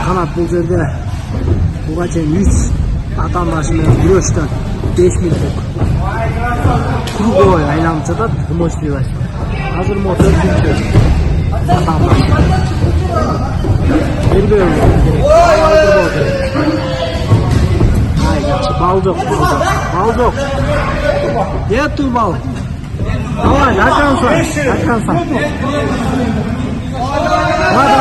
Kanat bu жерде буга чейин 3 аталмаш менен күрөштөн 5 минут круговой айланып жатат мощливость. Азыр мо 4-нчү аталмаш. Бербөө керек. Ай, жакшы бал жок. Бал жок. Нету бал. Давай, акансан. Давай.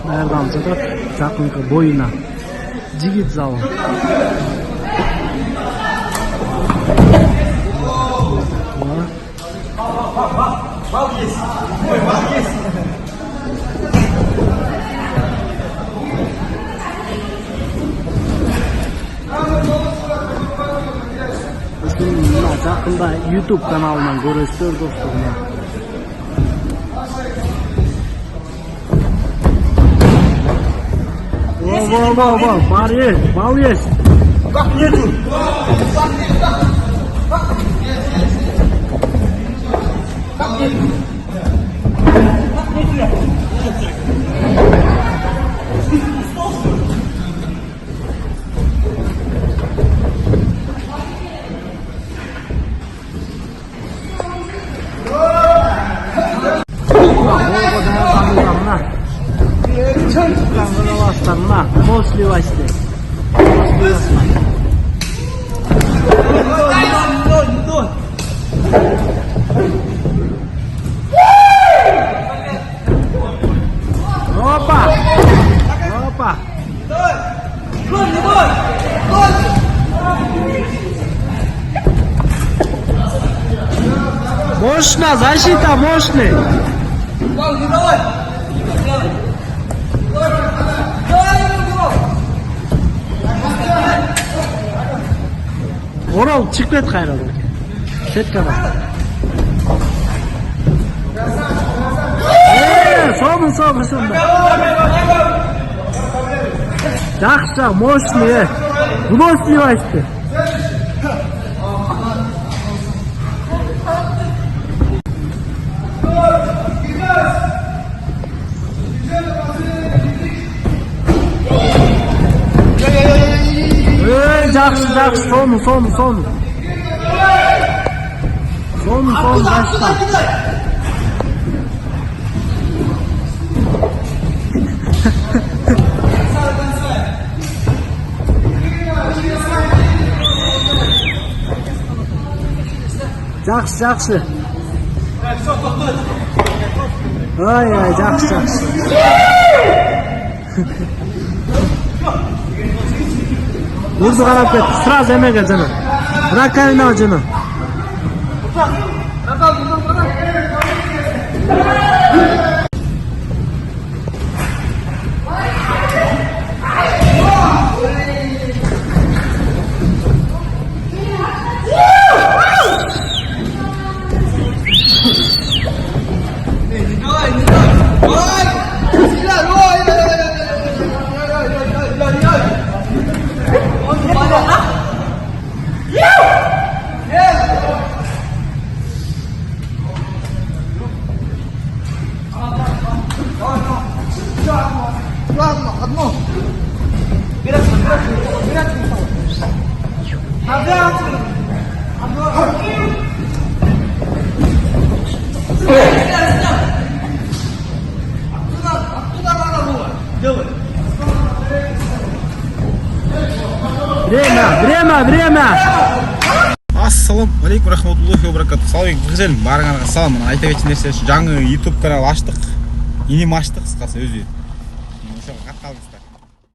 Nereden жатат? Жакынкы боюна. Жигит залы. Бал есть. Жақында YouTube каналынан көресіздер достар. Бал есть. Как нету? Мощливости. Опа! Мощная защита, мощный. Орал çıkmet kaynadı. Setkada. Soğun. Жақсы, мощный. Выносливости. Жақсы, соны. Соны, жақсы. Жақсы. Ай, жақсы. Вурду қарап кет, сразу емеге жана. Раковина жана. Время. Ассалам алейкум рахматуллахи ва баракату. Саламалейкум қызым, барыңарға салам. Мына айта кеткен нәрсе, жаңа YouTube канал аштық. Енем аштық қысқасы өзі. Ошоға қатты қалыңыздар.